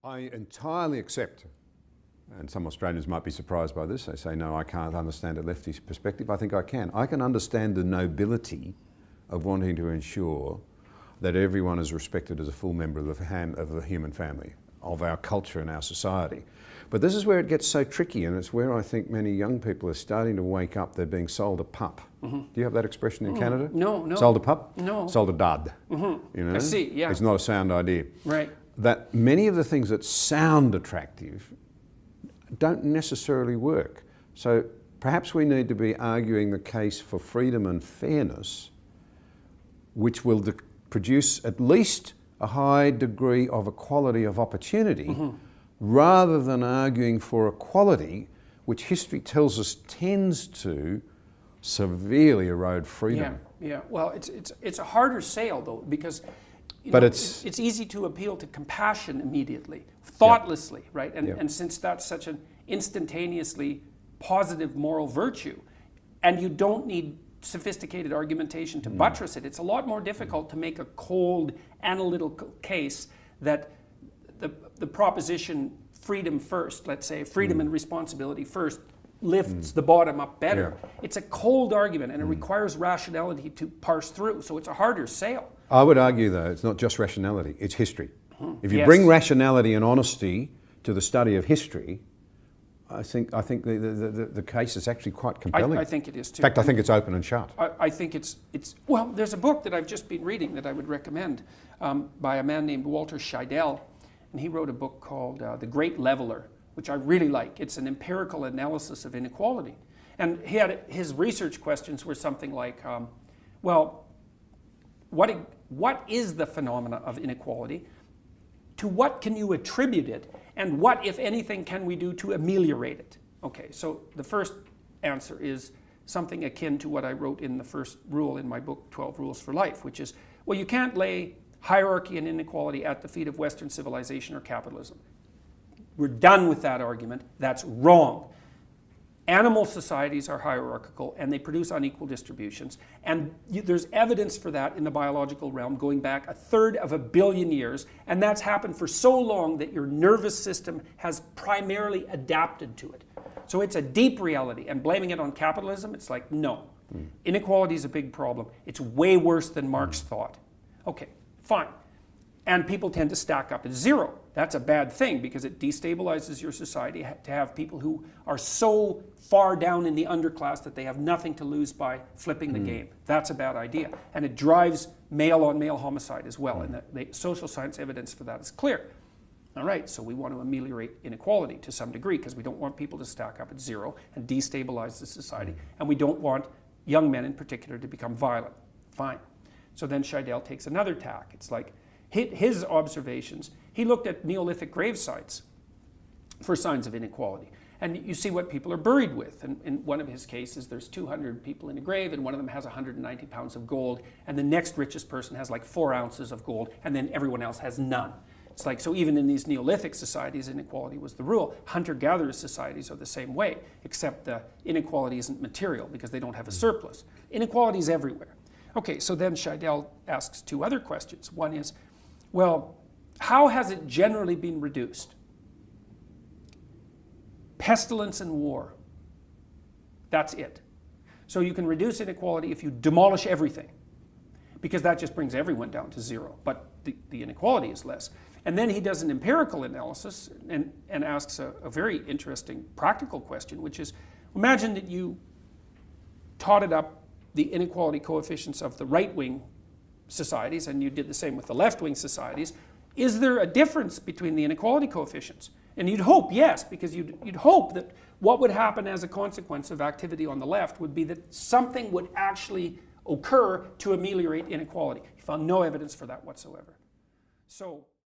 I entirely accept, and some Australians might be surprised by this, they say, no, I can't understand a leftist perspective. I think I can. I can understand the nobility of wanting to ensure that everyone is respected as a full member of the human family, of our culture and our society. But this is where it gets so tricky, and it's where I think many young people are starting to wake up. They're being sold a pup. Mm-hmm. Do you have that expression in Canada? No. Sold a pup? No. Sold a dud. Mm-hmm. You know? I see, yeah. It's not a sound idea. Right. That many of the things that sound attractive don't necessarily work. So perhaps we need to be arguing the case for freedom and fairness, which will produce at least a high degree of equality of opportunity, mm-hmm. rather than arguing for equality, which history tells us tends to severely erode freedom. Yeah. Well, it's a harder sale though, because it's easy to appeal to compassion immediately, thoughtlessly, right? And since that's such an instantaneously positive moral virtue, and you don't need sophisticated argumentation to buttress it, it's a lot more difficult to make a cold analytical case that the proposition freedom first, let's say freedom and responsibility first, lifts the bottom up better. Yeah. It's a cold argument, and it requires rationality to parse through, so it's a harder sale. I would argue, though, it's not just rationality, it's history. If you bring rationality and honesty to the study of history, I think the case is actually quite compelling. I think it is too. In fact, I think it's open and shut. I think it's well, there's a book that I've just been reading that I would recommend by a man named Walter Scheidel, and he wrote a book called The Great Leveler, which I really like. It's an empirical analysis of inequality. And his research questions were something like, what is the phenomena of inequality? To what can you attribute it? And what, if anything, can we do to ameliorate it? Okay, so the first answer is something akin to what I wrote in the first rule in my book, 12 Rules for Life, which is, well, you can't lay hierarchy and inequality at the feet of Western civilization or capitalism. We're done with that argument. That's wrong. Animal societies are hierarchical and they produce unequal distributions. And there's evidence for that in the biological realm going back 1/3 of a billion years. And that's happened for so long that your nervous system has primarily adapted to it. So it's a deep reality. And blaming it on capitalism, it's like, no. Inequality is a big problem. It's way worse than Marx thought. Okay, fine. And people tend to stack up at zero. That's a bad thing because it destabilizes your society to have people who are so far down in the underclass that they have nothing to lose by flipping the game. That's a bad idea. And it drives male-on-male homicide as well. And the social science evidence for that is clear. All right, so we want to ameliorate inequality to some degree because we don't want people to stack up at zero and destabilize the society. And we don't want young men in particular to become violent. Fine. So then Scheidel takes another tack. It's like, his observations, he looked at Neolithic grave sites for signs of inequality. And you see what people are buried with. And in one of his cases, there's 200 people in a grave, and one of them has 190 pounds of gold, and the next richest person has like 4 ounces of gold, and then everyone else has none. It's like, so even in these Neolithic societies, inequality was the rule. Hunter-gatherer societies are the same way, except the inequality isn't material because they don't have a surplus. Inequality is everywhere. Okay, so then Scheidel asks 2 other questions. One is, well, how has it generally been reduced? Pestilence and war. That's it. So you can reduce inequality if you demolish everything, because that just brings everyone down to zero, but the inequality is less. And then he does an empirical analysis and asks a very interesting practical question, which is, imagine that you totted up the inequality coefficients of the right-wing societies, and you did the same with the left-wing societies. Is there a difference between the inequality coefficients? And you'd hope, yes, because you'd hope that what would happen as a consequence of activity on the left would be that something would actually occur to ameliorate inequality. He found no evidence for that whatsoever. So